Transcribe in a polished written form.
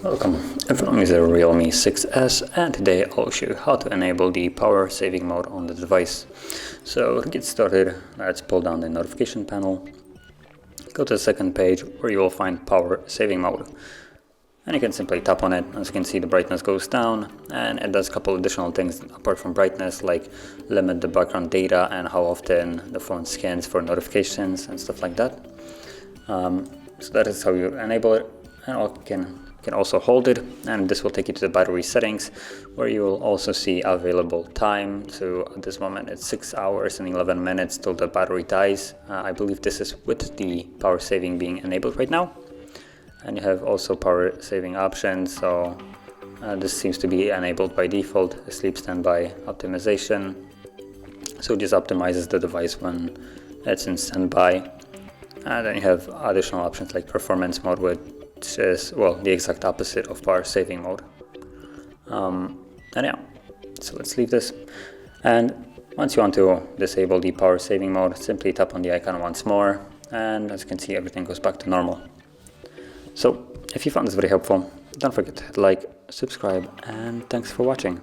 Welcome, in front of me is a REALME 6S, and today I'll show you how to enable the power saving mode on the device. So to get started, let's pull down the notification panel, go to the second page where you will find power saving mode. And you can simply tap on it. As you can see, the brightness goes down, and it does a couple additional things apart from brightness, like limit the background data and how often the phone scans for notifications and stuff like that. So that is how you enable it, and you can also hold it, and this will take you to the battery settings where you will also see available time. So at this moment it's 6 hours and 11 minutes till the battery dies. I believe this is with the power saving being enabled right now. And you have also power saving options, so this seems to be enabled by default, sleep standby optimization. So this optimizes the device when it's in standby. And then you have additional options like performance mode, which is, well, the exact opposite of power saving mode. And yeah, so let's leave this. And once you want to disable the power saving mode, simply tap on the icon once more, and as you can see, everything goes back to normal. So if you found this very helpful, don't forget to hit like, subscribe, and thanks for watching.